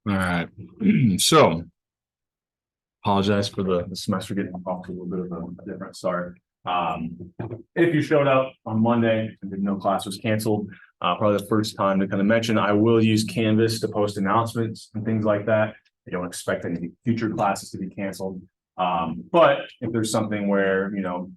All right. So, apologize for the semester getting off to a little bit of a different start. Um, if you showed up on Monday and didn't know class was canceled, probably the first time to kind of mention I will use Canvas to post announcements and things like that. I don't expect any future classes to be canceled. But if there's something where,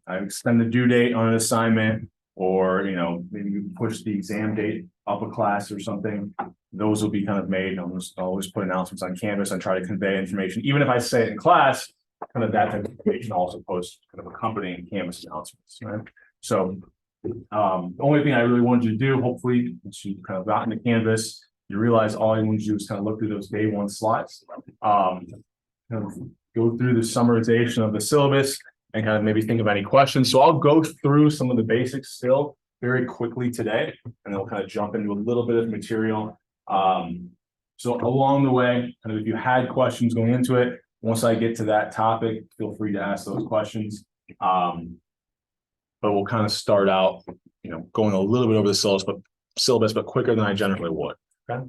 I extend the due date on an assignment or, maybe you push the exam date up a class or something, those will be kind of made. I'll always put announcements on Canvas and try to convey information. Even if I say it in class, kind of that type of information also post kind of accompanying Canvas announcements, right? So the only thing I really wanted you to do, hopefully, once you kind of got into Canvas, you realize all you want to do is kind of look through those day one slides, kind of go through the summarization of the syllabus and kind of maybe think of any questions. So I'll go through some of the basics still very quickly today, and then we'll kind of jump into a little bit of material. So along the way, kind of if you had questions going into it, once I get to that topic, feel free to ask those questions. But we'll kind of start out, going a little bit over the syllabus, but quicker than I generally would. Okay.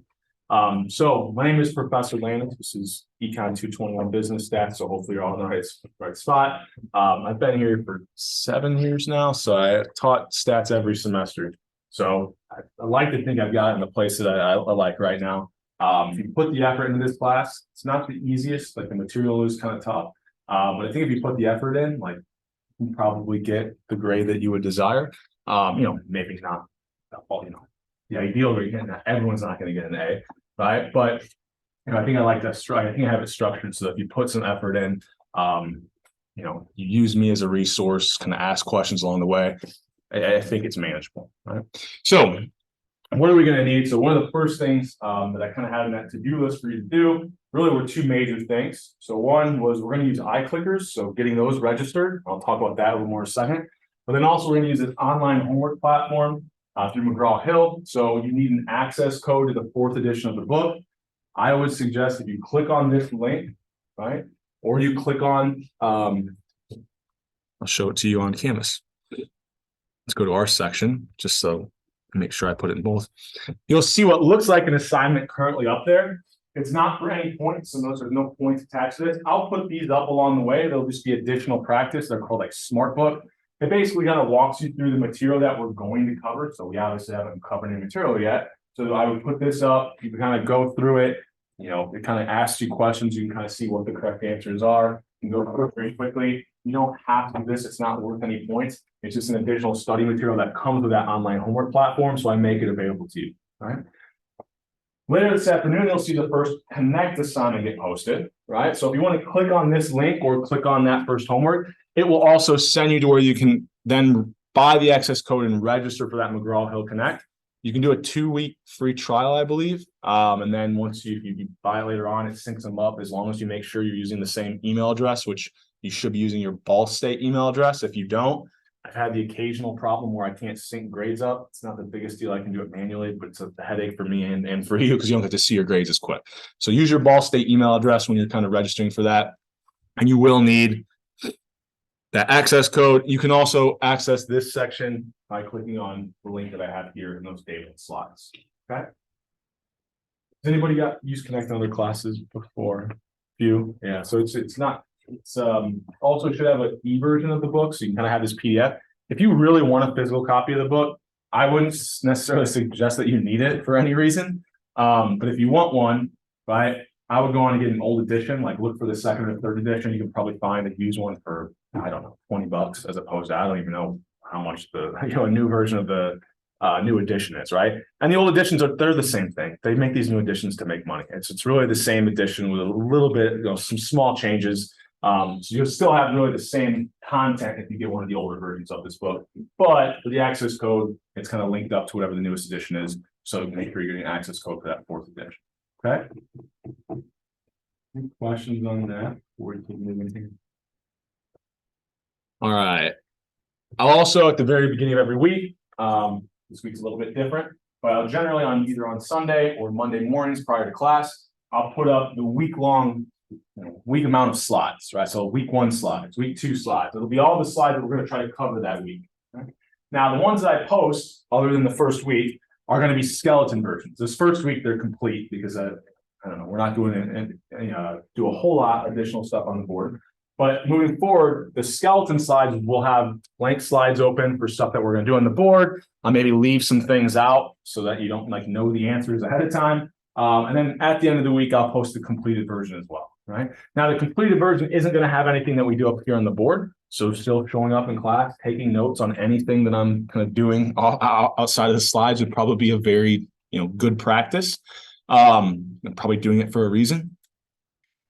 So my name is Professor Landon. This is ECON 221 Business Stats. So hopefully you're all in the right spot. I've been here for 7 years now, so I taught stats every semester. So I like to think I've got it in the place that I like right now. If you put the effort into this class, it's not the easiest. Like the material is kind of tough, but I think if you put the effort in, like you probably get the grade that you would desire. Maybe not, the ideal grade. Everyone's not going to get an A, right? But I think I think I have it structured so that if you put some effort in, you use me as a resource, kind of ask questions along the way. I think it's manageable, right? So what are we going to need? So one of the first things that I kind of had in that to-do list for you to do really were 2 major things. So one was we're going to use iClickers, so getting those registered. I'll talk about that a little more in a second. But then also we're going to use this online homework platform through McGraw-Hill. So you need an access code to the 4th edition of the book. I would suggest if you click on this link, right, or you click on, I'll show it to you on Canvas. Let's go to our section, just so make sure I put it in both. You'll see what looks like an assignment currently up there. It's not for any points, so there's no points attached to this. I'll put these up along the way. They'll just be additional practice. They're called like Smart Book. It basically kind of walks you through the material that we're going to cover. So we obviously haven't covered any material yet. So I would put this up. You can kind of go through it. It kind of asks you questions. You can kind of see what the correct answers are. You can go through it very quickly. You don't have to do this. It's not worth any points. It's just an additional study material that comes with that online homework platform. So I make it available to you. All right. Later this afternoon, you'll see the first Connect assignment get posted, right? So if you want to click on this link or click on that first homework, it will also send you to where you can then buy the access code and register for that McGraw-Hill Connect. You can do a 2-week free trial, I believe. And then once you buy it later on, it syncs them up as long as you make sure you're using the same email address, which you should be using your Ball State email address. If you don't, I've had the occasional problem where I can't sync grades up. It's not the biggest deal. I can do it manually, but it's a headache for me and for you because you don't get to see your grades as quick. So use your Ball State email address when you're kind of registering for that. And you will need that access code. You can also access this section by clicking on the link that I have here in those David slides. Okay. Has anybody used Connect in other classes before? Few. Yeah. So it's not. It's also should have an e-version of the book, so you can kind of have this PDF. If you really want a physical copy of the book, I wouldn't necessarily suggest that you need it for any reason. But if you want one, right, I would go on and get an old edition, like look for the 2nd or 3rd edition. You can probably find a used one for, I don't know, $20 as opposed to, I don't even know how much a new version of the new edition is, right? And the old editions they're the same thing. They make these new editions to make money. It's really the same edition with a little bit, some small changes. So you'll still have really the same content if you get one of the older versions of this book, but for the access code, it's kind of linked up to whatever the newest edition is. So make sure you're getting access code for that 4th edition. Okay. Any questions on that before we keep moving here? All right. I'll also at the very beginning of every week, this week's a little bit different, but I'll generally either on Sunday or Monday mornings prior to class, I'll put up the week-long week amount of slides, right? So week 1 slides, week 2 slides. It'll be all the slides that we're going to try to cover that week. Okay? Now, the ones that I post, other than the first week, are going to be skeleton versions. This first week, they're complete because I I don't know, we're not doing do a whole lot of additional stuff on the board. But moving forward, the skeleton slides will have blank slides open for stuff that we're going to do on the board. I'll maybe leave some things out so that you don't like know the answers ahead of time. And then at the end of the week, I'll post the completed version as well, right? Now, the completed version isn't going to have anything that we do up here on the board. So still showing up in class, taking notes on anything that I'm kind of doing outside of the slides would probably be a very, good practice. I'm probably doing it for a reason.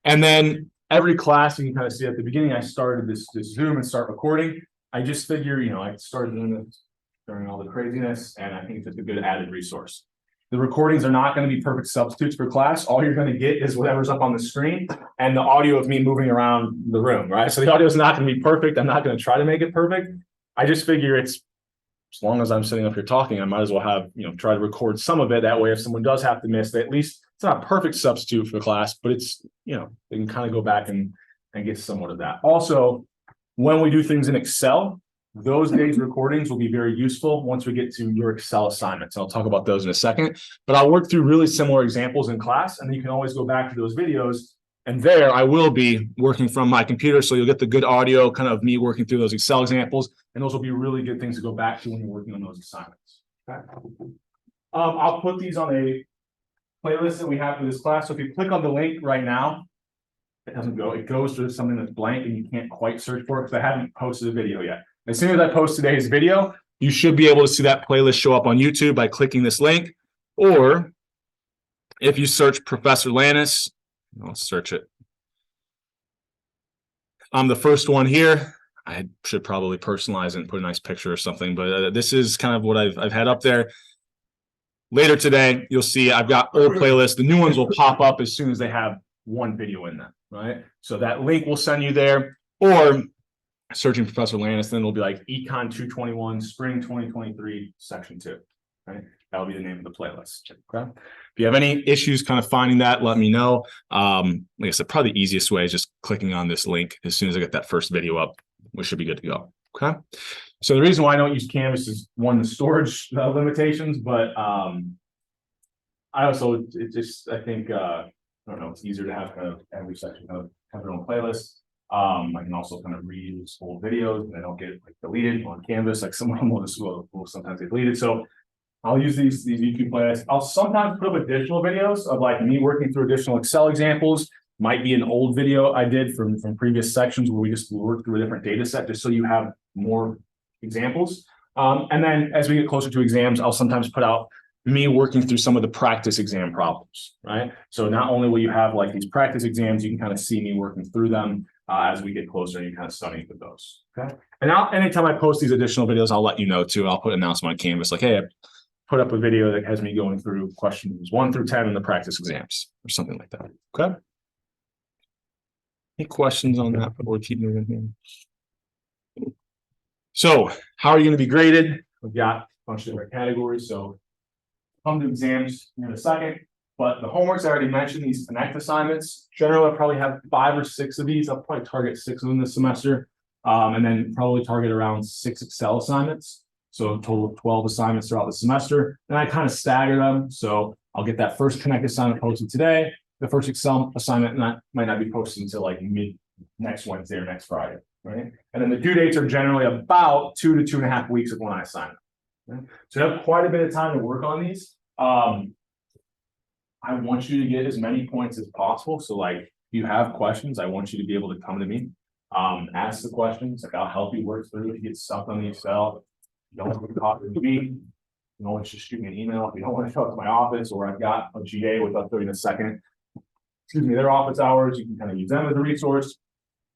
And then every class, you can kind of see at the beginning, I started this Zoom and start recording. I just figure, I started doing this during all the craziness, and I think it's just a good added resource. The recordings are not going to be perfect substitutes for class. All you're going to get is whatever's up on the screen and the audio of me moving around the room, right? So the audio is not going to be perfect. I'm not going to try to make it perfect. I just figure it's, as long as I'm sitting up here talking, I might as well have, try to record some of it. That way, if someone does have to miss, at least it's not a perfect substitute for class, but it's, they can kind of go back and get somewhat of that. Also, when we do things in Excel, those days recordings will be very useful once we get to your Excel assignments. I'll talk about those in a second, but I'll work through really similar examples in class, and then you can always go back to those videos. And there I will be working from my computer, so you'll get the good audio kind of me working through those Excel examples, and those will be really good things to go back to when you're working on those assignments. Okay. I'll put these on a playlist that we have for this class. So if you click on the link right now, it doesn't go, it goes to something that's blank and you can't quite search for it because I haven't posted a video yet. As soon as I post today's video, you should be able to see that playlist show up on YouTube by clicking this link. Or if you search Professor Lannis, I'll search it. I'm the first one here. I should probably personalize it and put a nice picture or something, but this is kind of what I've had up there. Later today, you'll see I've got old playlists. The new ones will pop up as soon as they have one video in them, right? So that link will send you there, or searching Professor Lannis, then it'll be like Econ 221, Spring 2023, Section 2, right? That'll be the name of the playlist, okay? If you have any issues kind of finding that, let me know. Like I said, probably the easiest way is just clicking on this link. As soon as I get that first video up, we should be good to go, okay? So the reason why I don't use Canvas is one, the storage limitations, but I also, I think, I don't know, it's easier to have kind of every section have their own playlist. I can also kind of reuse old videos and they don't get like deleted on Canvas, like some of them will sometimes get deleted. So I'll use these YouTube playlists. I'll sometimes put up additional videos of like me working through additional Excel examples. Might be an old video I did from previous sections where we just worked through a different data set just so you have more examples. And then as we get closer to exams, I'll sometimes put out me working through some of the practice exam problems, right? So not only will you have like these practice exams, you can kind of see me working through them as we get closer and you kind of studying for those, okay? And now anytime I post these additional videos, I'll let you know too. I'll put an announcement on Canvas like, hey, I put up a video that has me going through questions 1 through 10 in the practice exams or something like that, okay? Any questions on that before we keep moving here? So how are you going to be graded? We've got a bunch of different categories. So come to exams in a second, but the homeworks I already mentioned, these Connect assignments, generally I'll probably have 5 or 6 of these. I'll probably target 6 of them this semester, and then probably target around 6 Excel assignments. So a total of 12 assignments throughout the semester. And I kind of stagger them. So I'll get that first Connect assignment posted today. The first Excel assignment might not be posted until like mid next Wednesday or next Friday, right? And then the due dates are generally about 2 to 2.5 weeks of when I assign them. Right? So you have quite a bit of time to work on these. I want you to get as many points as possible. So like if you have questions, I want you to be able to come to me, ask the questions. Like I'll help you work through if you get stuck on the Excel. You don't want to talk to me. You can always just shoot me an email. If you don't want to show up to my office, or I've got a GA with I'll tell you in a second. Their office hours, you can kind of use them as a resource.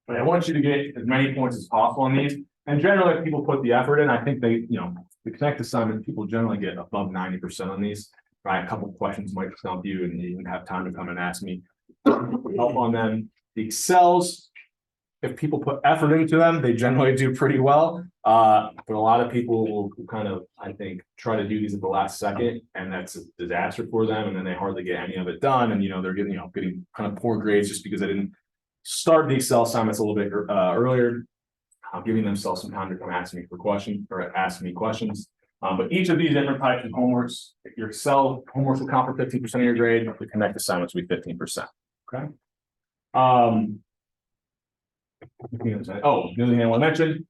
But I want you to get as many points as possible on these. And generally, if people put the effort in, I think they, the Connect assignment, people generally get above 90% on these. Right? A couple of questions might stump you, and you can have time to come and ask me help on them. The Excels, if people put effort into them, they generally do pretty well. But a lot of people will kind of, I think, try to do these at the last second, and that's a disaster for them. And then they hardly get any of it done. And, they're getting, getting kind of poor grades just because they didn't start the Excel assignments a little bit earlier. I'm giving themselves some time to come ask me for questions or ask me questions. But each of these different types of homeworks, your Excel homeworks will count for 15% of your grade. The Connect assignments will be 15%. Okay. Oh, the other thing I want to mention.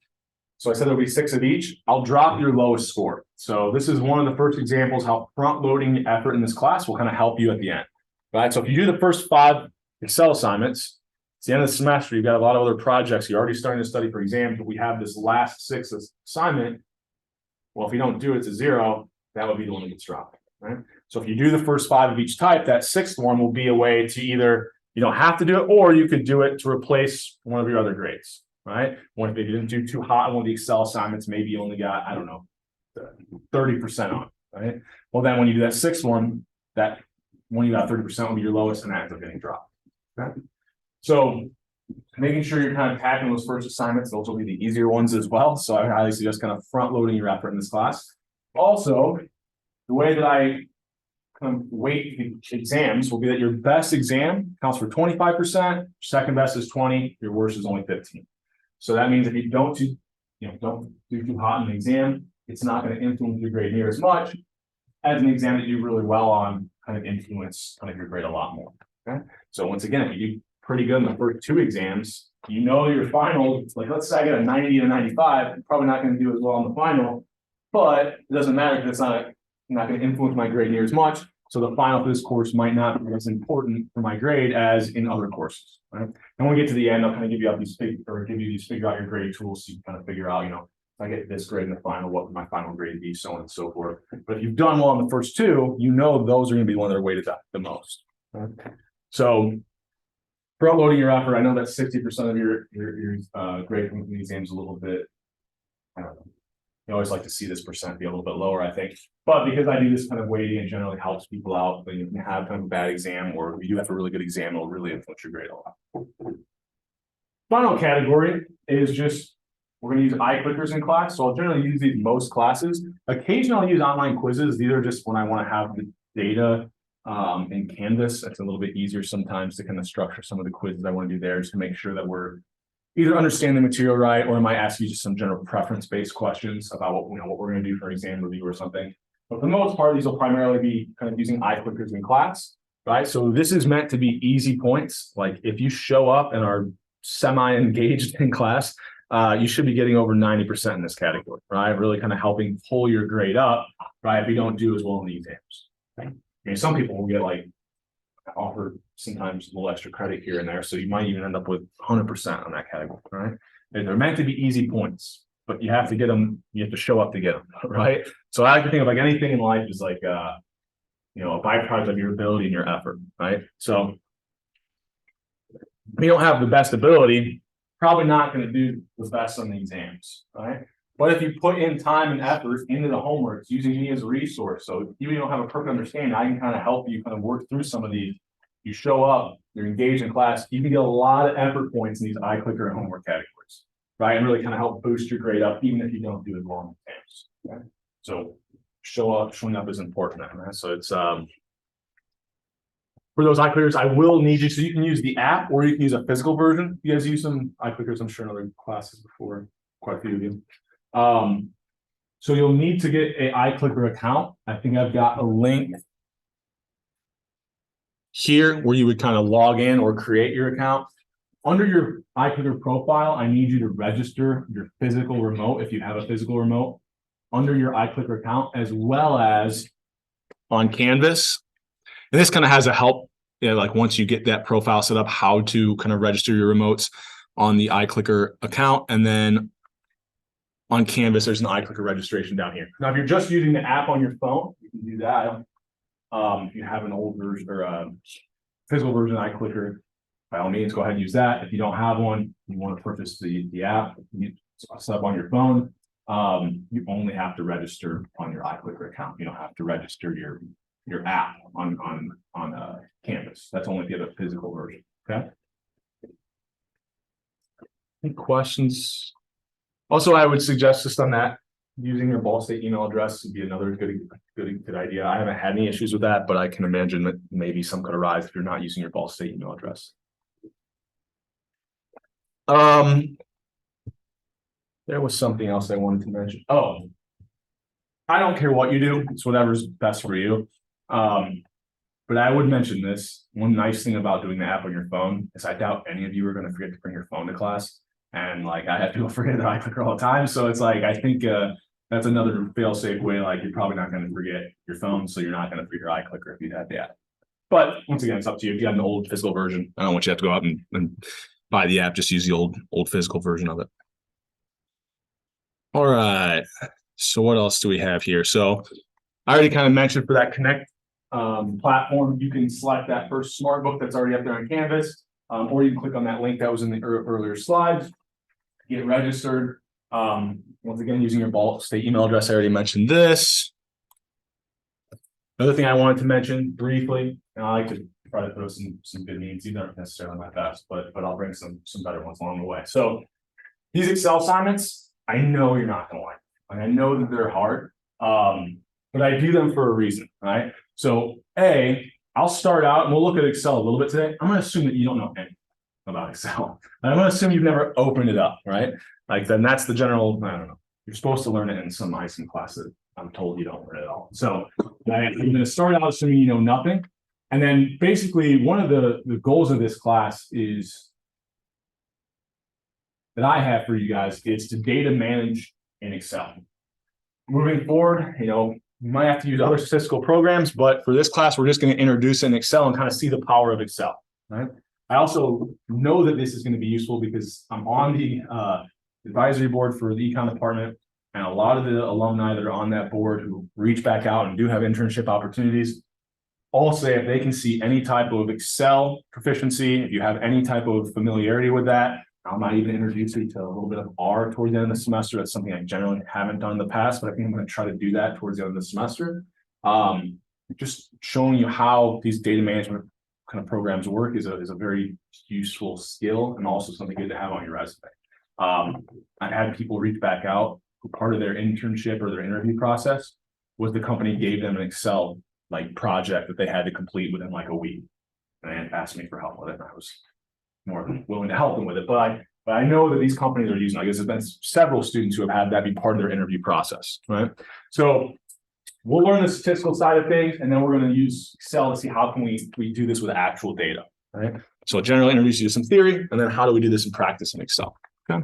So I said there'll be 6 of each. I'll drop your lowest score. So this is one of the first examples how front loading effort in this class will kind of help you at the end. Right. So if you do the first 5 Excel assignments, it's the end of the semester, you've got a lot of other projects. You're already starting to study for exams, but we have this last 6th assignment. Well, if you don't do it, it's a 0. That would be the one that gets dropped. Right. So if you do the first 5 of each type, that 6th one will be a way to either you don't have to do it, or you could do it to replace one of your other grades. Right. If you didn't do too hot on one of the Excel assignments, maybe you only got, I don't know, 30% on. Right. Well, then when you do that 6th one, that when you got 30% will be your lowest, and that ends up getting dropped. Okay. So making sure you're kind of tackling those first assignments, those will be the easier ones as well. So I highly suggest kind of front loading your effort in this class. Also, the way that I kind of weight the exams will be that your best exam counts for 25%, second best is 20, your worst is only 15. So that means if you don't do too hot in an exam, it's not going to influence your grade near as much as an exam that you do really well on kind of influence kind of your grade a lot more. Okay. So once again, if you do pretty good in the first 2 exams, you know your final, like let's say I get a 90 and a 95, I'm probably not going to do as well on the final, but it doesn't matter because it's not going to influence my grade near as much. So the final for this course might not be as important for my grade as in other courses. Right? And when we get to the end, I'll kind of give you these figure out your grade tools so you can kind of figure out, if I get this grade in the final, what would my final grade be, so on and so forth. But if you've done well in the first 2, those are going to be the ones that are weighted up the most. Right? So front loading your effort, I know that 60% of your grade from the exam is a little bit, I don't know. You always like to see this percent be a little bit lower, I think. But because I do this kind of weighting, it generally helps people out. But you can have kind of a bad exam, or if you do have a really good exam, it'll really influence your grade a lot. Final category is just, we're going to use iClickers in class. So I'll generally use these most classes. Occasionally I'll use online quizzes. These are just when I want to have the data in Canvas. It's a little bit easier sometimes to kind of structure some of the quizzes I want to do there, just to make sure that we're either understand the material right, or I might ask you just some general preference-based questions about what we're going to do for exam review or something. But for the most part, these will primarily be kind of using iClickers in class, right? So this is meant to be easy points. Like if you show up and are semi-engaged in class, you should be getting over 90% in this category, right? Really kind of helping pull your grade up, right? If you don't do as well in the exams. Okay? Some people will get like offered sometimes a little extra credit here and there, so you might even end up with 100% on that category, right? And they're meant to be easy points, but you have to get them. You have to show up to get them, right? So I like to think of like anything in life is like a byproduct of your ability and your effort, right? So if you don't have the best ability, probably not going to do the best on the exams, right? But if you put in time and effort into the homeworks, using me as a resource, so even if you don't have a perfect understanding, I can kind of help you kind of work through some of these. You show up, you're engaged in class, you can get a lot of effort points in these iClicker and homework categories, right? And really kind of help boost your grade up, even if you don't do as well in exams. Okay? So showing up is important. Right? So it's for those iClickers, I will need you, so you can use the app or you can use a physical version. You guys use some iClickers, I'm sure, in other classes before, quite a few of you. So you'll need to get an iClicker account. I think I've got a link here where you would kind of log in or create your account. Under your iClicker profile, I need you to register your physical remote if you have a physical remote under your iClicker account, as well as on Canvas. And this kind of has a help, like once you get that profile set up, how to kind of register your remotes on the iClicker account. And then on Canvas, there's an iClicker registration down here. Now, if you're just using the app on your phone, you can do that. If you have an old version or a physical version of iClicker, by all means, go ahead and use that. If you don't have one, you want to purchase the app, you set up on your phone. You only have to register on your iClicker account. You don't have to register your app on Canvas. That's only if you have a physical version. Okay. Any questions? Also, I would suggest just on that, using your Ball State email address would be another good idea. I haven't had any issues with that, but I can imagine that maybe some could arise if you're not using your Ball State email address. There was something else I wanted to mention. Oh, I don't care what you do, it's whatever's best for you. But I would mention this, one nice thing about doing the app on your phone is I doubt any of you are gonna forget to bring your phone to class. And like, I have people forget that I click all the time, so it's like, I think, that's another fail-safe way, like, you're probably not gonna forget your phone, so you're not gonna forget your iClicker if you have the app. But once again, it's up to you. If you have an old physical version, I don't want you to have to go out and buy the app, just use the old physical version of it. All right, so what else do we have here? So I already kind of mentioned for that Connect platform, you can select that first smart book that's already up there on Canvas, or you can click on that link that was in the earlier slides, get registered. Once again, using your Ball State email address, I already mentioned this. Another thing I wanted to mention briefly, and I like to try to throw some good memes. These aren't necessarily my best, but I'll bring some better ones along the way. So these Excel assignments, I know you're not going to like. I know that they're hard, but I do them for a reason, right? So I'll start out, and we'll look at Excel a little bit today. I'm going to assume that you don't know anything about Excel. I'm going to assume you've never opened it up, right? Like, then that's the general, I don't know. You're supposed to learn it in some ISIM class that I'm told you don't learn it at all. So I'm going to start out assuming you know nothing. And then basically one of the goals of this class is that I have for you guys is to data manage in Excel. Moving forward, you might have to use other statistical programs, but for this class, we're just going to introduce in Excel and kind of see the power of Excel, right? I also know that this is going to be useful because I'm on the advisory board for the econ department, and a lot of the alumni that are on that board who reach back out and do have internship opportunities all say if they can see any type of Excel proficiency, if you have any type of familiarity with that, I might even introduce you to a little bit of R towards the end of the semester. That's something I generally haven't done in the past, but I think I'm going to try to do that towards the end of the semester. Just showing you how these data management kind of programs work is a very useful skill and also something good to have on your resume. I had people reach back out who part of their internship or their interview process was the company gave them an Excel like project that they had to complete within like a week, and asked me for help with it. And I was more than willing to help them with it, but I know that these companies are using, I guess there's been several students who have had that be part of their interview process, right? So we'll learn the statistical side of things, and then we're going to use Excel to see how can we do this with actual data, right? So I'll generally introduce you to some theory, and then how do we do this in practice in Excel, okay?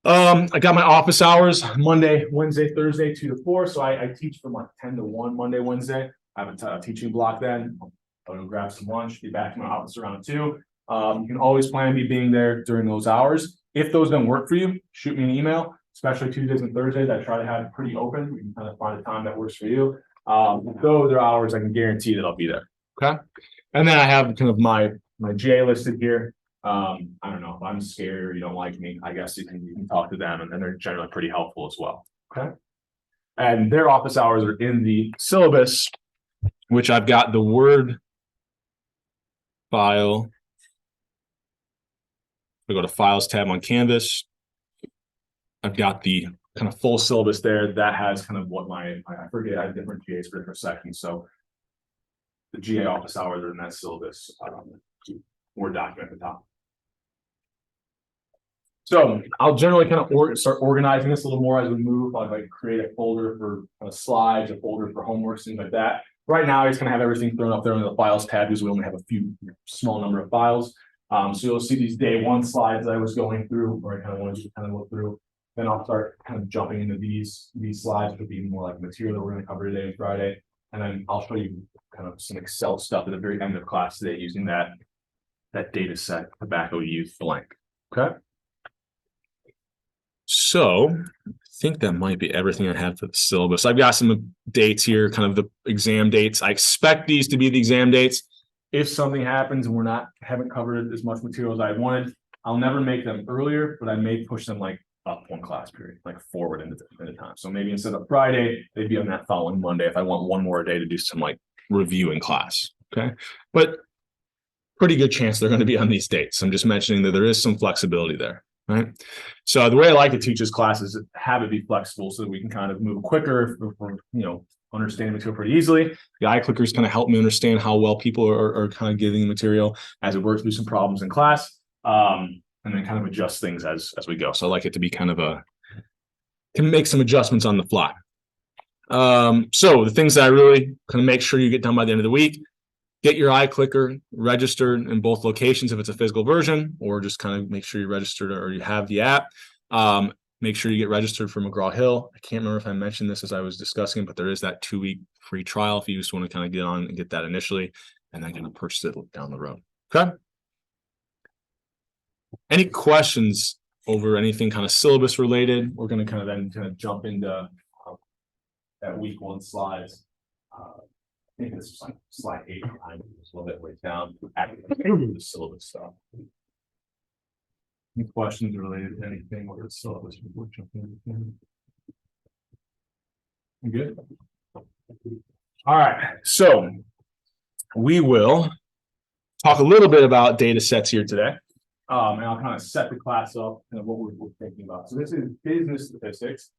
I got my office hours Monday, Wednesday, Thursday, 2 to 4. So I teach from like 10 to 1 Monday, Wednesday. I have a teaching block then. I'll go grab some lunch, be back in my office around 2. You can always plan on me being there during those hours. If those don't work for you, shoot me an email, especially Tuesdays and Thursdays. I try to have it pretty open. We can kind of find a time that works for you. If those are hours, I can guarantee that I'll be there. Okay. And then I have kind of my GA listed here. I don't know if I'm scared or you don't like me, I guess you can talk to them, and then they're generally pretty helpful as well. Okay. And their office hours are in the syllabus, which I've got the Word file. We go to Files tab on Canvas. I've got the kind of full syllabus there that has kind of what I forget, I have different GAs for different sections. So the GA office hours are in that syllabus Word document at the top. So I'll generally kind of start organizing this a little more as we move. Like create a folder for slides, a folder for homework, things like that. Right now, I just kind of have everything thrown up there under the files tab because we only have a small number of files. So you'll see these day one slides that I was going through, or I kind of wanted to kind of look through. Then I'll start kind of jumping into these slides, which will be more like material that we're going to cover today and Friday. And then I'll show you kind of some Excel stuff at the very end of class today using that data set, tobacco youth blank. Okay. So I think that might be everything I had for the syllabus. I've got some dates here, kind of the exam dates. I expect these to be the exam dates. If something happens and haven't covered as much material as I wanted, I'll never make them earlier, but I may push them like up one class period, like forward into time. So maybe instead of Friday, they'd be on that following Monday if I want one more day to do some like review in class. Okay. But pretty good chance they're going to be on these dates. I'm just mentioning that there is some flexibility there. Right. So the way I like to teach this class is have it be flexible so that we can kind of move quicker for understand material pretty easily. The iClickers kind of help me understand how well people are kind of giving the material as we work through some problems in class. And then kind of adjust things as we go. So I like it to be kind of can make some adjustments on the fly. So the things that I really kind of make sure you get done by the end of the week: get your iClicker registered in both locations if it's a physical version, or just kind of make sure you're registered or you have the app. Make sure you get registered for McGraw-Hill. I can't remember if I mentioned this as I was discussing, but there is that 2-week free trial if you just want to kind of get on and get that initially, and then kind of purchase it down the road. Okay. Any questions over anything kind of syllabus related? We're going to kind of then kind of jump into that week 1 slides. I think it's like slide 8 or 9, it's a little bit way down. The syllabus stuff. Any questions related to anything with the syllabus before jumping in? You good? All right, so we will talk a little bit about data sets here today. And I'll kind of set the class up and what we're thinking about. So this is business statistics.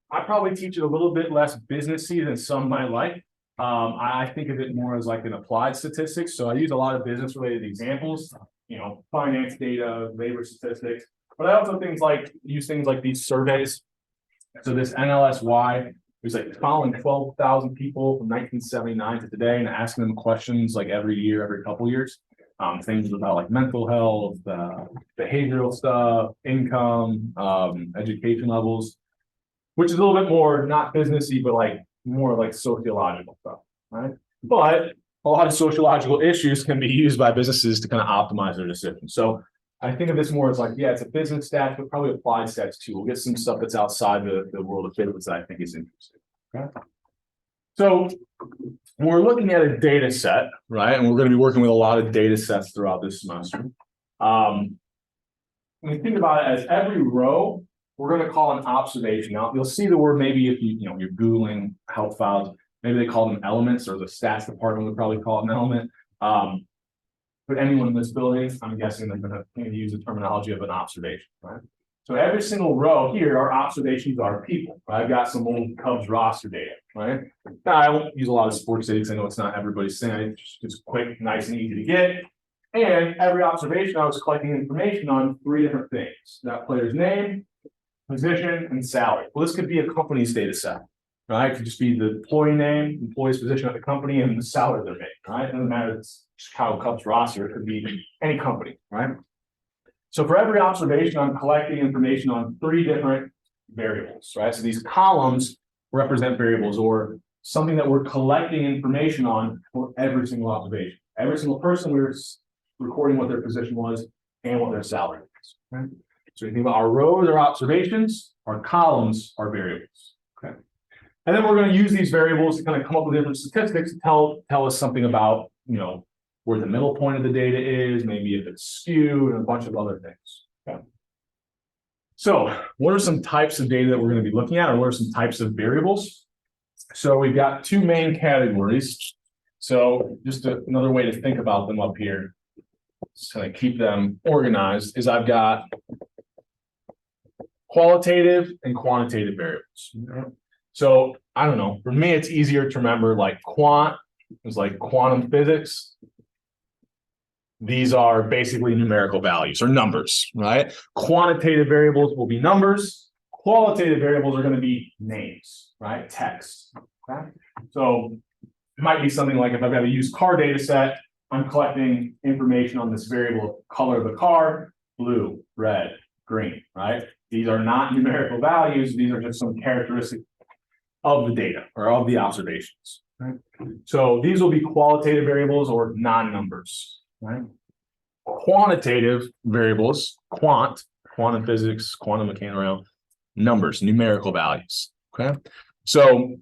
I probably teach it a little bit less businessy than some might like. I think of it more as like an applied statistics. So I use a lot of business related examples, finance data, labor statistics, but I also use things like these surveys. So this NLSY, there's like following 12,000 people from 1979 to today and asking them questions like every year, every couple years. Things about like mental health, behavioral stuff, income, education levels, which is a little bit more not businessy, but like more like sociological stuff, right? But a lot of sociological issues can be used by businesses to kind of optimize their decisions. So I think of this more as like, yeah, it's a business stats, but probably applied stats too. We'll get some stuff that's outside the world of business that I think is interesting. Okay. So when we're looking at a data set, right, and we're going to be working with a lot of data sets throughout this semester. When you think about it as every row, we're going to call an observation. Now, you'll see the word maybe if you're Googling health files, maybe they call them elements, or the stats department would probably call it an element. But anyone in this building, I'm guessing they're going to use the terminology of an observation, right? So every single row here, our observations are people. Right? I've got some old Cubs roster data, right? Now, I won't use a lot of sports data because I know it's not everybody's thing. It's just quick, nice, and easy to get. And every observation, I was collecting information on 3 different things: that player's name, position, and salary. Well, this could be a company's data set, right? It could just be the employee name, employee's position at the company, and the salary they're making, right? It doesn't matter if it's Chicago Cubs roster, it could be any company, right? So for every observation, I'm collecting information on 3 different variables, right? So these columns represent variables or something that we're collecting information on for every single observation. Every single person, we're recording what their position was and what their salary is, right? So you think about our rows are observations, our columns are variables, okay? And then we're going to use these variables to kind of come up with different statistics to tell us something about, where the middle point of the data is, maybe if it's skewed, and a bunch of other things. Okay. So what are some types of data that we're going to be looking at, or what are some types of variables? So we've got 2 main categories. So just another way to think about them up here, just kind of keep them organized, is I've got qualitative and quantitative variables. So I don't know, for me, it's easier to remember like quant is like quantum physics. These are basically numerical values or numbers, right? Quantitative variables will be numbers. Qualitative variables are going to be names, right? Text. Okay. So it might be something like if I've got a used car data set, I'm collecting information on this variable color of the car, blue, red, green, right? These are not numerical values. These are just some characteristics of the data or of the observations. Right? So these will be qualitative variables or non-numbers. Right? Quantitative variables, quantum physics, quantum mechanics, around numbers, numerical values. Okay, so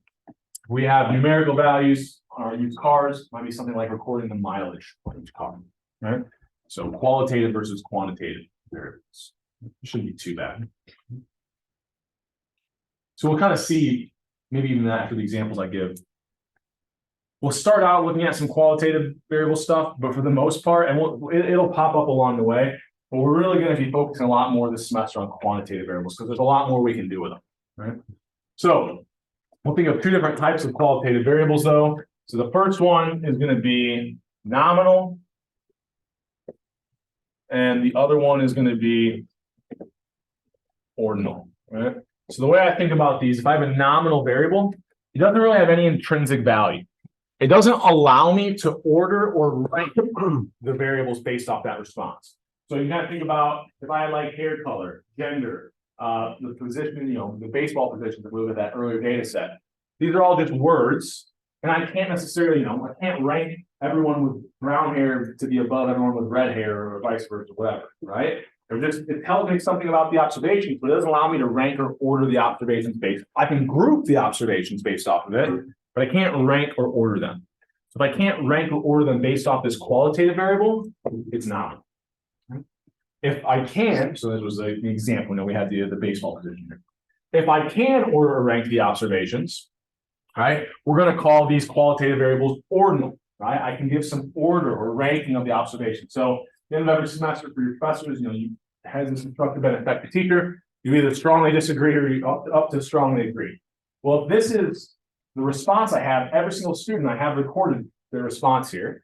we have numerical values on our used cars. Might be something like recording the mileage on each car. Right. So qualitative versus quantitative variables. It shouldn't be too bad. So we'll kind of see maybe even after the examples I give. We'll start out looking at some qualitative variable stuff, but for the most part, and it'll pop up along the way, but we're really going to be focusing a lot more this semester on quantitative variables because there's a lot more we can do with them, right? So we'll think of 2 different types of qualitative variables though. So the first one is going to be nominal, and the other one is going to be ordinal, right? So the way I think about these, if I have a nominal variable, It doesn't really have any intrinsic value. It doesn't allow me to order or rank the variables based off that response. So you got to think about if I like hair color, gender, the position, the baseball position that we looked at that earlier data set. These are all just words, and I can't necessarily, I can't rank everyone with brown hair to be above everyone with red hair or vice versa, whatever, right? It tells me something about the observations, but it doesn't allow me to rank or order the observations based. I can group the observations based off of it, but I can't rank or order them. So if I can't rank or order them based off this qualitative variable, it's not. If I can, so this was an example, we had the baseball position here. If I can order or rank the observations, right, we're going to call these qualitative variables ordinal, right? I can give some order or ranking of the observations. So at the end of every semester for your professors, you has this instructive and effective teacher, you either strongly disagree or you up to strongly agree. Well, if this is the response I have, every single student I have recorded their response here.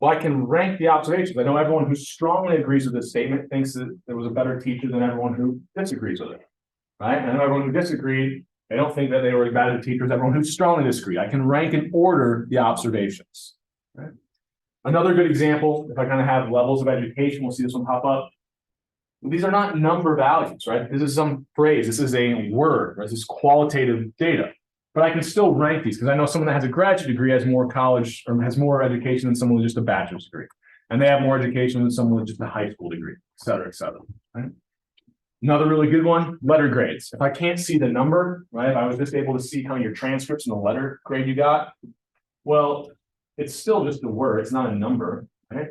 Well, I can rank the observations. I know everyone who strongly agrees with this statement thinks that there was a better teacher than everyone who disagrees with it, right? And everyone who disagreed, they don't think that they were as bad as teachers. Everyone who strongly disagreed, I can rank and order the observations. Right? Another good example, if I kind of have levels of education, we'll see this one pop up. These are not number values, right? This is some phrase. This is a word, right? This is qualitative data. But I can still rank these because I know someone that has a graduate degree has more college or has more education than someone with just a bachelor's degree. And they have more education than someone with just a high school degree, et cetera, right? Another really good one, letter grades. If I can't see the number, right? If I was just able to see kind of your transcripts and the letter grade you got, well, it's still just a word. It's not a number, right?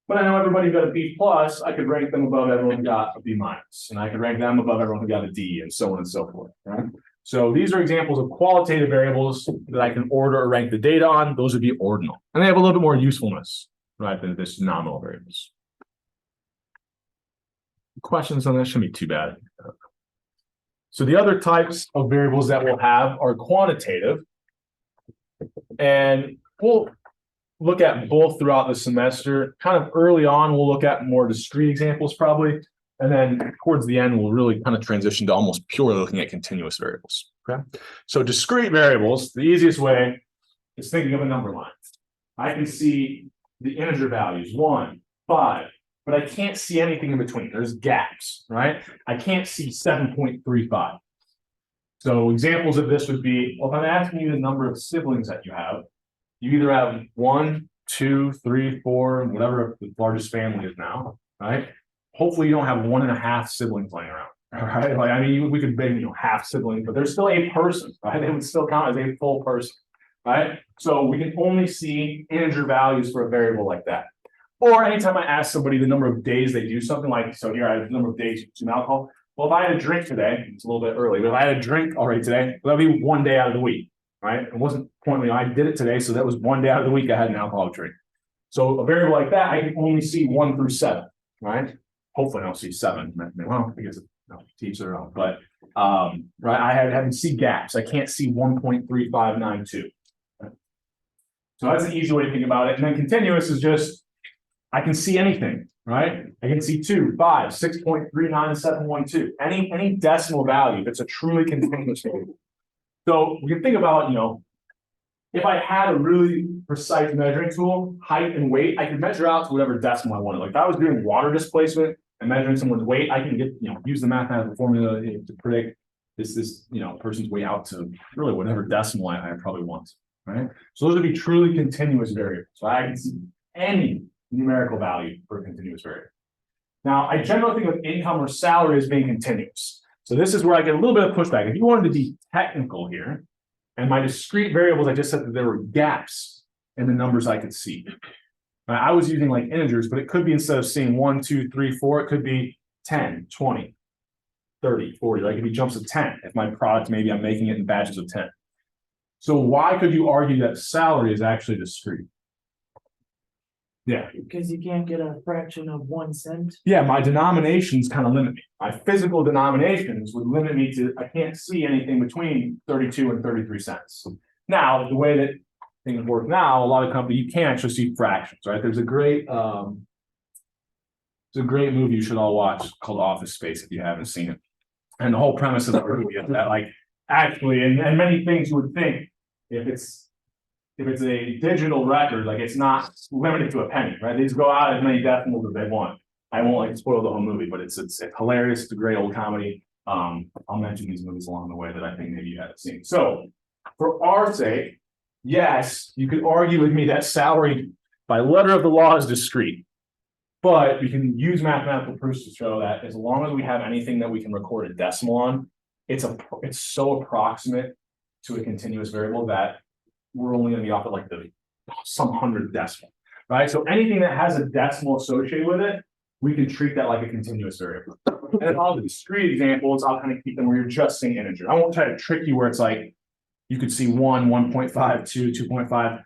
But I know everybody who got a B plus, I could rank them above everyone who got a B minus, and I could rank them above everyone who got a D, and so on and so forth, right? So these are examples of qualitative variables that I can order or rank the data on. Those would be ordinal. And they have a little bit more usefulness, right, than this nominal variables. Questions on that shouldn't be too bad. So the other types of variables that we'll have are quantitative. And we'll look at both throughout the semester. Kind of early on, we'll look at more discrete examples probably. And then towards the end, we'll really kind of transition to almost purely looking at continuous variables. Okay. So discrete variables, the easiest way is thinking of a number line. I can see the integer values, 1, 5, but I can't see anything in between. There's gaps, right? I can't see 7.35. So examples of this would be, well, if I'm asking you the number of siblings that you have, you either have 1, 2, 3, 4, whatever the largest family is now, right? Hopefully you don't have 1.5 siblings laying around, right? Like, I mean, we could make, half siblings, but they're still a person, right? They would still count as a full person, right? So we can only see integer values for a variable like that. Or anytime I ask somebody the number of days they do something, like, so here I have the number of days you consume alcohol. Well, if I had a drink today, it's a little bit early, but if I had a drink already today, that'll be 1 day out of the week, right? It wasn't pointless. I did it today, so that was 1 day out of the week I had an alcoholic drink. So a variable like that, I can only see 1 through 7, right? Hopefully I don't see 7. Well, I guess teach their own, but right, I haven't see gaps. I can't see 1.3592. Right? So that's an easy way to think about it. And then continuous is just I can see anything, right? I can see 2, 5, 6.39, 7.2. Any decimal value. If it's a truly continuous variable. So we can think about, if I had a really precise measuring tool, height and weight, I could measure out to whatever decimal I wanted. Like if I was doing water displacement and measuring someone's weight, I can get, use the mathematical formula to predict this person's weight out to really whatever decimal I probably want, right? So those would be truly continuous variables. So I can see any numerical value for a continuous variable. Now, I generally think of income or salary as being continuous. So this is where I get a little bit of pushback. If you wanted to be technical here, and my discrete variables, I just said that there were gaps in the numbers I could see. I was using like integers, but it could be instead of seeing 1, 2, 3, 4, it could be 10, 20, 30, 40. Like if he jumps to 10, if my product, maybe I'm making it in batches of 10. So why could you argue that salary is actually discrete? Yeah. Because you can't get a fraction of 1 cent. Yeah, my denominations kind of limit me. My physical denominations would limit me to, I can't see anything between 32 and 33 cents. Now, the way that things work now, a lot of companies, you can actually see fractions, right? There's a great movie you should all watch called Office Space if you haven't seen it. And the whole premise of the movie is that like Actually, and many things you would think if it's a digital record, like it's not limited to a penny, right? They just go out as many decimals as they want. I won't like spoil the whole movie, but it's hilarious. It's a great old comedy. I'll mention these movies along the way that I think maybe you haven't seen. So for our sake, yes, you could argue with me that salary by letter of the law is discrete. But we can use mathematical proofs to show that as long as we have anything that we can record a decimal on, it's so approximate to a continuous variable that we're only going to be off at like some 100th decimal, right? So anything that has a decimal associated with it, we can treat that like a continuous variable. And then all the discrete examples, I'll kind of keep them where you're just seeing integer. I won't try to trick you where it's like you could see 1, 1.5, 2, 2.5.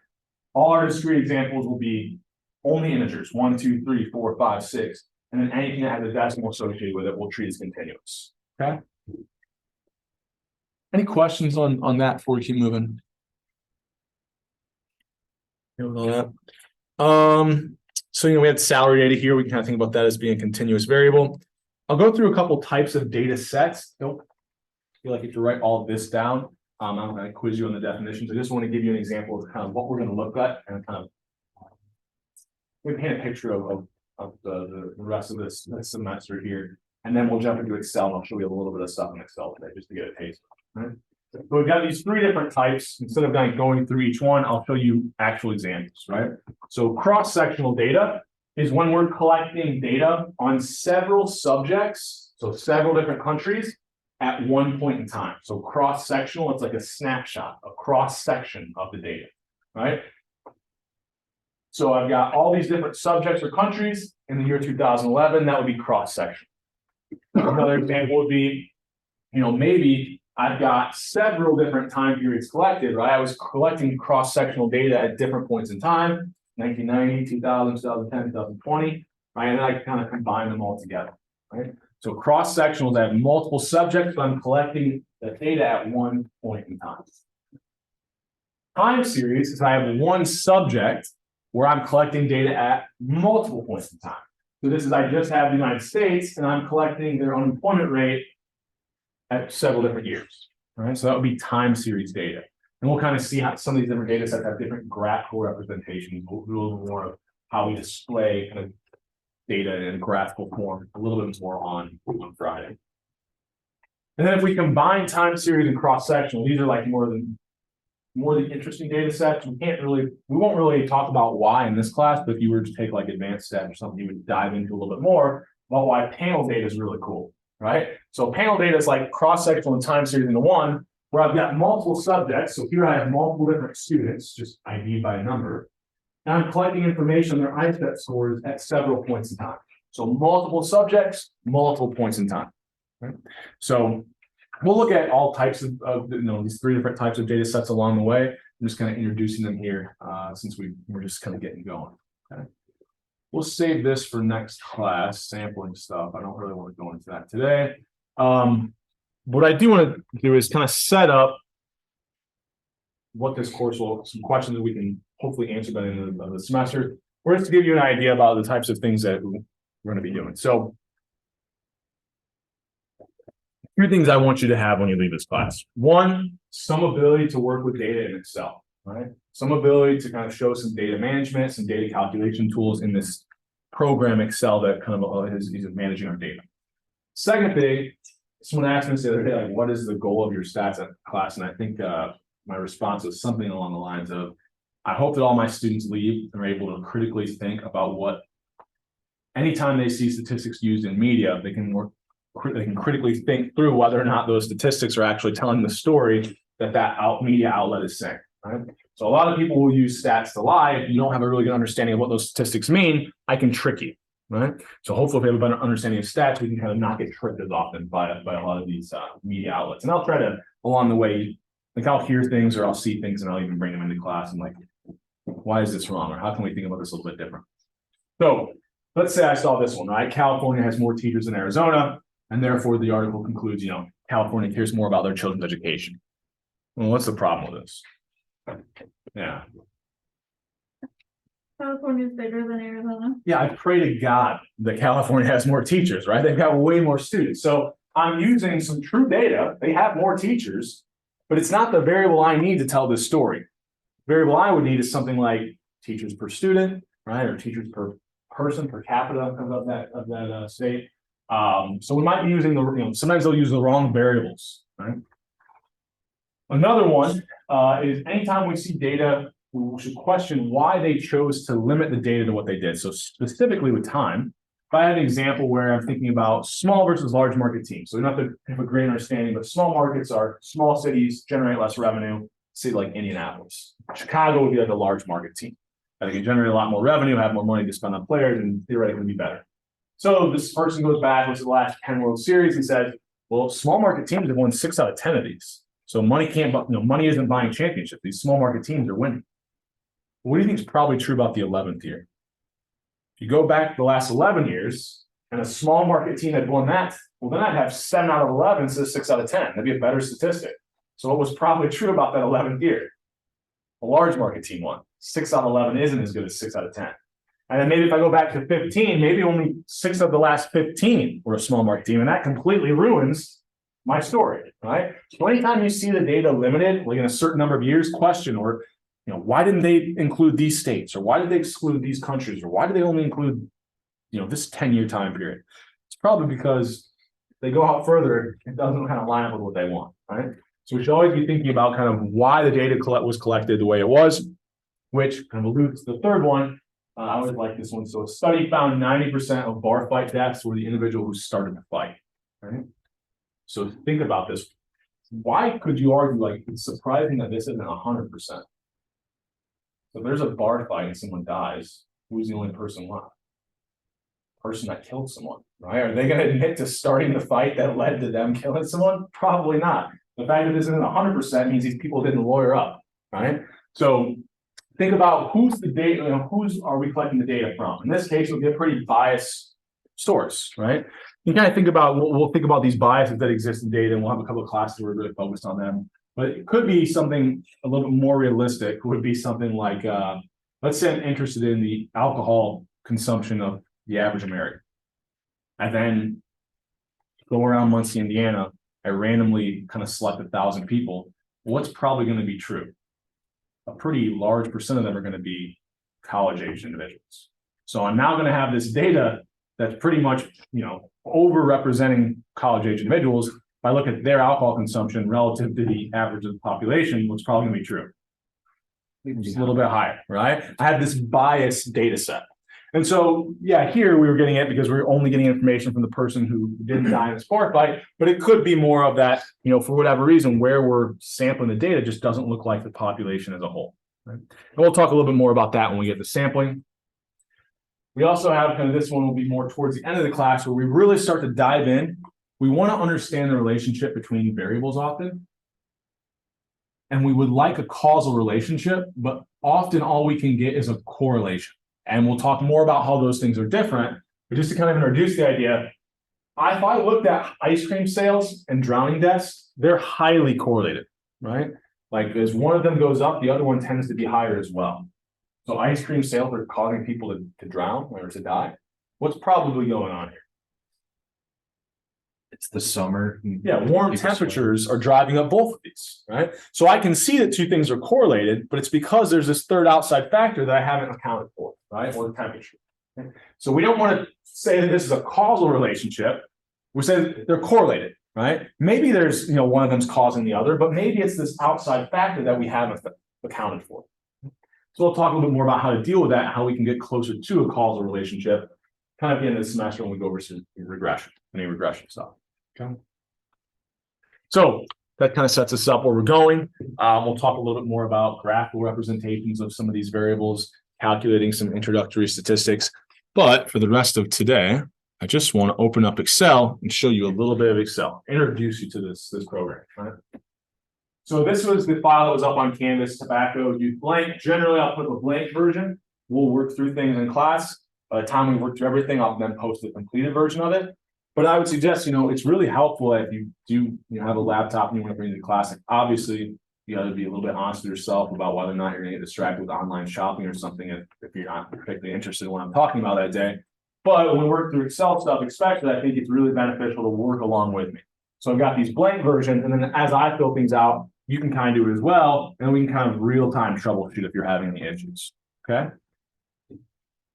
All our discrete examples will be only integers, 1, 2, 3, 4, 5, 6. And then anything that has a decimal associated with it, we'll treat as continuous. Okay. Any questions on that before we keep moving? So we had salary data here. We can kind of think about that as being a continuous variable. I'll go through a couple types of data sets. Don't feel like you have to write all of this down. I'm going to quiz you on the definitions. I just want to give you an example of kind of what we're going to look at and kind of we paint a picture of the rest of this semester here. And then we'll jump into Excel and I'll show you a little bit of stuff in Excel today just to get a taste. Right? So we've got these 3 different types. Instead of going through each one, I'll show you actual examples, right? So cross-sectional data is when we're collecting data on several subjects, so several different countries at one point in time. So cross-sectional, it's like a snapshot, a cross-section of the data, right? So I've got all these different subjects or countries in the year 2011, that would be cross-section. Another example would be, maybe I've got several different time periods collected, right? I was collecting cross-sectional data at different points in time, 1990, 2000, 2010, 2020, right? And then I kind of combine them all together, right? So cross-sectionals, I have multiple subjects, but I'm collecting the data at one point in time. Time series is I have one subject where I'm collecting data at multiple points in time. So this is, I just have the United States and I'm collecting their unemployment rate at several different years, right? So that would be time series data. And we'll kind of see how some of these different data sets have different graphical representations. We'll do a little more of how we display kind of data in a graphical form, a little bit more on Friday. And then if we combine time series and cross-sectional, these are like more the interesting data sets. We won't really talk about why in this class, but if you were to take like advanced stats or something, you would dive into a little bit more about why panel data is really cool, right? So panel data is like cross-sectional and time series into one, where I've got multiple subjects. So here I have multiple different students, just ID by number. And I'm collecting information on their ISET scores at several points in time. So multiple subjects, multiple points in time, right? So we'll look at all types of these 3 different types of data sets along the way. I'm just kind of introducing them here since we're just kind of getting going. Okay. We'll save this for next class, sampling stuff. I don't really want to go into that today. What I do want to do is kind of set up what this course will, some questions that we can hopefully answer by the end of the semester, or just to give you an idea about the types of things that we're going to be doing. So 2 things I want you to have when you leave this class. 1, some ability to work with data in Excel, right? Some ability to kind of show some data management, some data calculation tools in this program Excel that kind of is managing our data. Second thing, someone asked me the other day, like, what is the goal of your stats at class? And I think my response was something along the lines of, I hope that all my students leave and are able to critically think about what, anytime they see statistics used in media, they can critically think through whether or not those statistics are actually telling the story that media outlet is saying, right? So a lot of people will use stats to lie. If you don't have a really good understanding of what those statistics mean, I can trick you, right? So hopefully if we have a better understanding of stats, we can kind of not get tricked as often by a lot of these media outlets. And I'll try to, along the way, like I'll hear things or I'll see things and I'll even bring them into class and like, why is this wrong? Or how can we think about this a little bit different? So let's say I saw this one, right? California has more teachers than Arizona, and therefore the article concludes, California cares more about their children's education. Well, what's the problem with this? Yeah. California is bigger than Arizona. Yeah, I pray to God that California has more teachers, right? They've got way more students. So I'm using some true data. They have more teachers. but it's not the variable I need to tell this story. Variable I would need is something like teachers per student, right? Or teachers per person per capita of that state. So we might be using sometimes they'll use the wrong variables, right? Another one is anytime we see data, we should question why they chose to limit the data to what they did. So specifically with time, if I had an example where I'm thinking about small versus large market teams, so we don't have to have a great understanding, but small markets are small cities, generate less revenue, city like Indianapolis. Chicago would be like a large market team. I think you generate a lot more revenue, have more money to spend on players, and theoretically be better. So this person goes back, looks at the last 10 World Series and says, well, small market teams have won 6 out of 10 of these. So money money isn't buying championships. These small market teams are winning. What do you think is probably true about the 11th year? If you go back the last 11 years and a small market team had won that, well, then I'd have 7 out of 11 instead of 6 out of 10. That'd be a better statistic. So what was probably true about that 11th year? A large market team won. 6 out of 11 isn't as good as 6 out of 10. And then maybe if I go back to 15, maybe only 6 of the last 15 were a small market team, and that completely ruins my story, right? So anytime you see the data limited, like in a certain number of years, question or why didn't they include these states, or why did they exclude these countries, or why did they only include this 10-year time period? It's probably because they go out further, it doesn't kind of line up with what they want, right? So we should always be thinking about kind of why the data was collected the way it was, which kind of alludes to the third one. I always like this one. So a study found 90% of bar fight deaths were the individual who started the fight, right? So think about this. Why could you argue like it's surprising that this isn't 100%? So if there's a bar fight and someone dies, who's the only person left? Person that killed someone, right? Are they going to admit to starting the fight that led to them killing someone? Probably not. The fact that this isn't 100% means these people didn't lawyer up, right? So think about who's the data, who's are we collecting the data from? In this case, it'll be a pretty biased source, right? You kind of think about, we'll think about these biases that exist in data, and we'll have a couple of classes where we're really focused on them. But it could be something a little bit more realistic. It would be something like, let's say I'm interested in the alcohol consumption of the average American. And then go around Muncie, Indiana, I randomly kind of select 1,000 people. What's probably going to be true? A pretty large percent of them are going to be college-age individuals. So I'm now going to have this data that's pretty much, over-representing college-age individuals. If I look at their alcohol consumption relative to the average of the population, what's probably going to be true? Just a little bit higher, right? I have this biased data set. And so, yeah, here we were getting it because we were only getting information from the person who didn't die in a sport fight, but it could be more of that, for whatever reason, where we're sampling the data just doesn't look like the population as a whole. Right? And we'll talk a little bit more about that when we get to sampling. We also have kind of this one will be more towards the end of the class where we really start to dive in. We want to understand the relationship between variables often. And we would like a causal relationship, but often all we can get is a correlation. And we'll talk more about how those things are different. But just to kind of introduce the idea, if I looked at ice cream sales and drowning deaths, they're highly correlated, right? Like as one of them goes up, the other one tends to be higher as well. So ice cream sales are causing people to drown or to die. What's probably going on here? It's the summer. Yeah, warm temperatures are driving up both of these, right? So I can see that two things are correlated, but it's because there's this third outside factor that I haven't accounted for, right? Or the temperature. Okay? So we don't want to say that this is a causal relationship. We say they're correlated, right? Maybe there's, one of them's causing the other, but maybe it's this outside factor that we haven't accounted for. So we'll talk a little bit more about how to deal with that, how we can get closer to a causal relationship, kind of at the end of the semester when we go over some regression, any regression stuff. Okay. So that kind of sets us up where we're going. We'll talk a little bit more about graphical representations of some of these variables, calculating some introductory statistics. But for the rest of today, I just want to open up Excel and show you a little bit of Excel, introduce you to this program. Right? So this was the file that was up on Canvas, tobacco, youth blank. Generally, I'll put a blank version. We'll work through things in class. By the time we work through everything, I'll then post the completed version of it. But I would suggest, it's really helpful if you do have a laptop and you want to bring it to class. Obviously, you got to be a little bit honest with yourself about whether or not you're going to get distracted with online shopping or something if you're not particularly interested in what I'm talking about that day. But when we work through Excel stuff, especially, I think it's really beneficial to work along with me. So I've got these blank versions, and then as I fill things out, you can kind of do it as well, and we can kind of real-time troubleshoot if you're having any issues, okay?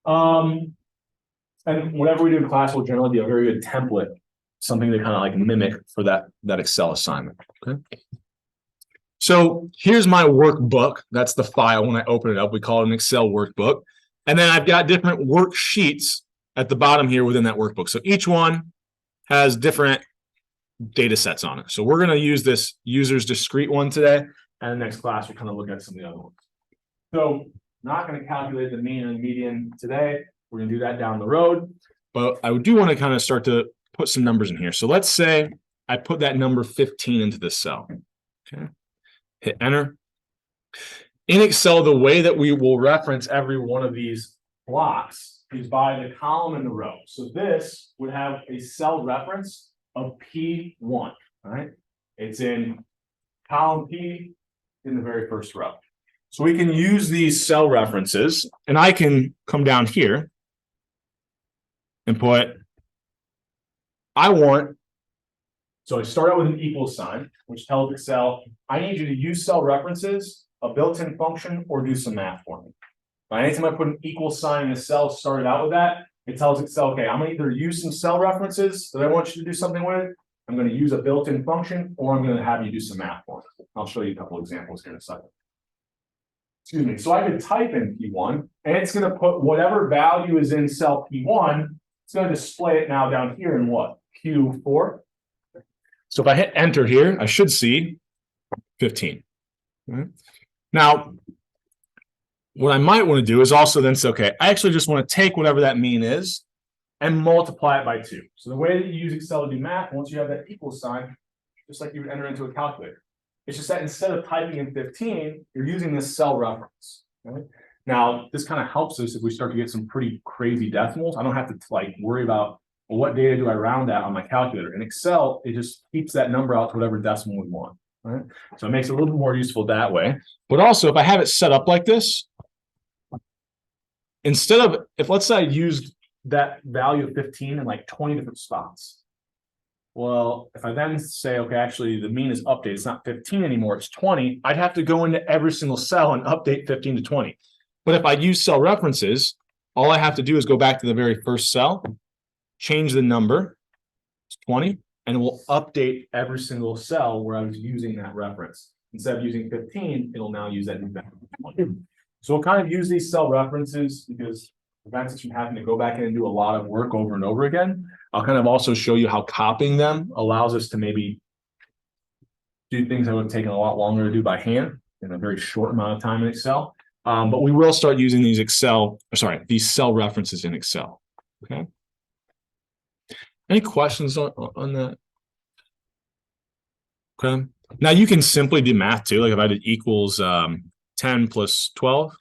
And whenever we do in class, will generally be a very good template, something to kind of like mimic for that Excel assignment, okay? So here's my workbook. That's the file when I open it up. We call it an Excel workbook. And then I've got different worksheets at the bottom here within that workbook. So each one has different data sets on it. So we're going to use this user's discrete one today. And the next class, we'll kind of look at some of the other ones. So not going to calculate the mean and the median today. We're going to do that down the road. But I do want to kind of start to put some numbers in here. So let's say I put that number 15 into this cell. Okay. Hit enter. In Excel, the way that we will reference every one of these blocks is by the column and the row. So this would have a cell reference of P1, all right? It's in column P in the very first row. So we can use these cell references, and I can come down here and put, so I start out with an equal sign, which tells Excel, I need you to use cell references, a built-in function, or do some math for me. Anytime I put an equal sign in a cell started out with that, it tells Excel, okay, I'm going to either use some cell references that I want you to do something with, I'm going to use a built-in function, or I'm going to have you do some math for me. I'll show you a couple examples here in a second. Excuse me. So I could type in P1, and it's going to put whatever value is in cell P1, it's going to display it now down here in what? Q4. So if I hit enter here, I should see 15. Right. Now, what I might want to do is also then say, okay, I actually just want to take whatever that mean is and multiply it by 2. So the way that you use Excel to do math, once you have that equal sign, just like you would enter into a calculator, it's just that instead of typing in 15, you're using this cell reference. Right? Now, this kind of helps us if we start to get some pretty crazy decimals. I don't have to like worry about, well, what data do I round at on my calculator? In Excel, it just keeps that number out to whatever decimal we want. Right? So it makes it a little bit more useful that way. But also, if I have it set up like this, instead of, if let's say I used that value of 15 in like 20 different spots. Well, if I then say, okay, actually the mean is updated, it's not 15 anymore, it's 20, I'd have to go into every single cell and update 15 to 20. But if I use cell references, all I have to do is go back to the very first cell, change the number, it's 20, and it will update every single cell where I was using that reference. Instead of using 15, it'll now use that new value. So we'll kind of use these cell references because it prevents us from having to go back in and do a lot of work over and over again. I'll kind of also show you how copying them allows us to maybe do things that would have taken a lot longer to do by hand in a very short amount of time in Excel. But we will start using these these cell references in Excel. Okay. Any questions on that? Okay. Now you can simply do math too. Like if I did equals 10 plus 12,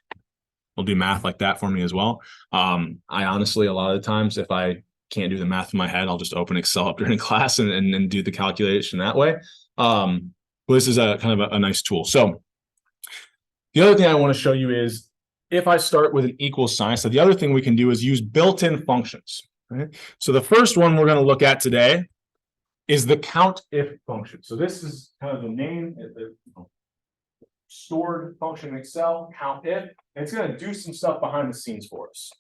will do math like that for me as well. I honestly, a lot of the times, if I can't do the math in my head, I'll just open Excel up during class and do the calculation that way. But this is a kind of a nice tool. So the other thing I want to show you is if I start with an equal sign, so the other thing we can do is use built-in functions. Right? So the first one we're going to look at today is the COUNTIF function. So this is kind of the name, the stored function in Excel, COUNTIF, and it's going to do some stuff behind the scenes for us.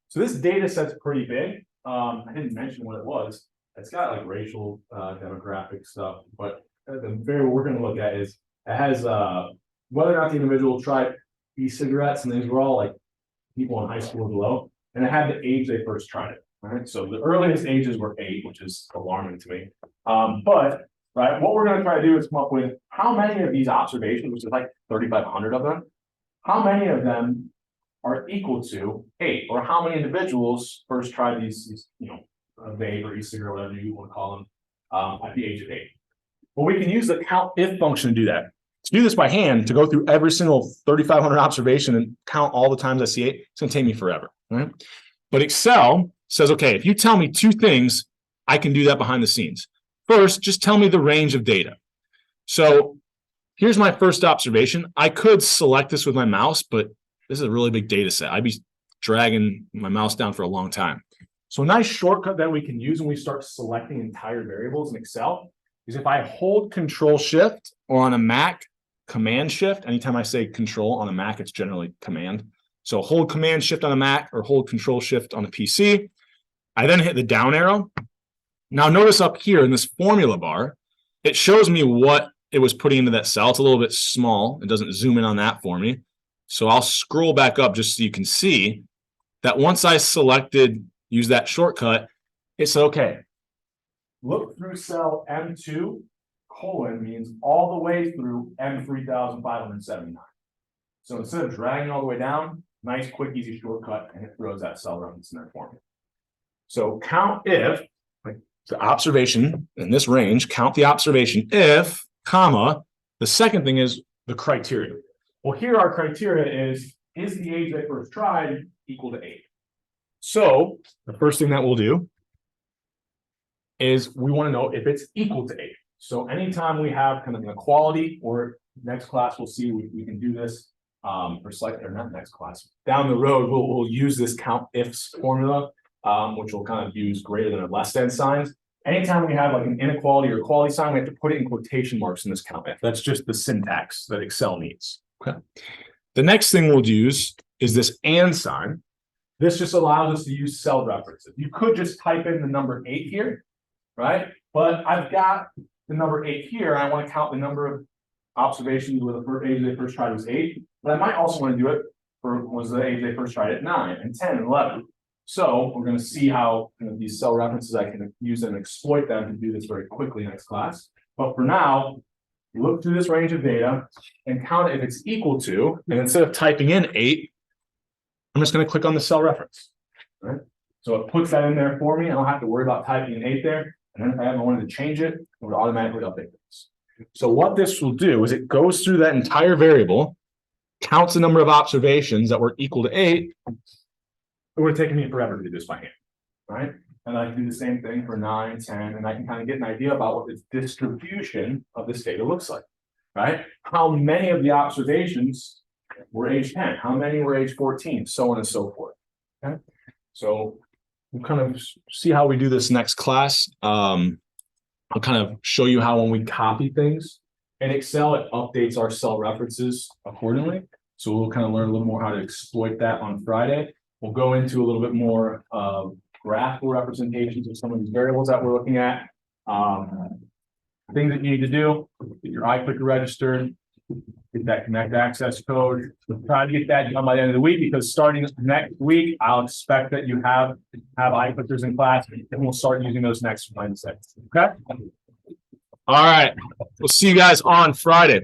So this data set's pretty big. I didn't mention what it was. It's got like racial demographic stuff, but the variable we're going to look at is it has whether or not the individual tried e-cigarettes, and these were all like people in high school or below, and it had the age they first tried it. Right, so the earliest ages were 8, which is alarming to me. But right, what we're going to try to do is come up with how many of these observations, which is like 3,500 of them, how many of them are equal to 8, or how many individuals first tried these vape or e-cigarette, or whatever you want to call them, at the age of 8. Well, we can use the COUNTIF function to do that. To do this by hand, to go through every single 3,500 observation and count all the times I see 8, it's going to take me forever. Right? But Excel says, okay, if you tell me 2 things, I can do that behind the scenes. First, just tell me the range of data. So here's my first observation. I could select this with my mouse, but this is a really big data set. I'd be dragging my mouse down for a long time. So a nice shortcut that we can use when we start selecting entire variables in Excel is if I hold Control Shift, or on a Mac, Command Shift. Anytime I say Control on a Mac, it's generally Command. So hold Command Shift on a Mac or hold Control Shift on a PC. I then hit the down arrow. Now notice up here in this formula bar, it shows me what it was putting into that cell. It's a little bit small. It doesn't zoom in on that for me. So I'll scroll back up just so you can see that once I selected, use that shortcut, it said, okay, look through cell M2, colon means all the way through M3579. So instead of dragging all the way down, nice, quick, easy shortcut, and it throws that cell reference in there for me. So count if, like the observation in this range, count the observation if, comma, the second thing is the criteria. Well, here our criteria is the age they first tried equal to 8? So the first thing that we'll do is we want to know if it's equal to 8. So anytime we have kind of an equality, or next class we'll see we can do this or slightly, or not next class. Down the road, we'll use this count ifs formula, which will kind of use greater than or less than signs. Anytime we have like an inequality or equality sign, we have to put it in quotation marks in this count if. That's just the syntax that Excel needs. Okay. The next thing we'll use is this and sign. This just allows us to use cell references. You could just type in the number 8 here, right? But I've got the number 8 here, and I want to count the number of observations where the first age they first tried was 8. But I might also want to do it for was the age they first tried at 9 and 10 and 11. So we're going to see how these cell references I can use and exploit them to do this very quickly next class. But for now, look through this range of data and count it if it's equal to, and instead of typing in 8, I'm just going to click on the cell reference. Right? So it puts that in there for me. I don't have to worry about typing in 8 there. And then if I ever wanted to change it, it would automatically update this. So what this will do is it goes through that entire variable, counts the number of observations that were equal to 8. It would have taken me forever to do this by hand, right? And I can do the same thing for 9, 10, and I can kind of get an idea about what the distribution of this data looks like, right? How many of the observations were age 10? How many were age 14? So on and so forth. Okay. So we'll kind of see how we do this next class. I'll kind of show you how when we copy things in Excel, it updates our cell references accordingly. So we'll kind of learn a little more how to exploit that on Friday. We'll go into a little bit more graphical representations of some of these variables that we're looking at. Things that you need to do: get your iClicker registered, get that Connect Access code. We'll try to get that done by the end of the week, because starting next week, I'll expect that you have iClickers in class, and we'll start using those next Wednesday. Okay. All right. We'll see you guys on Friday.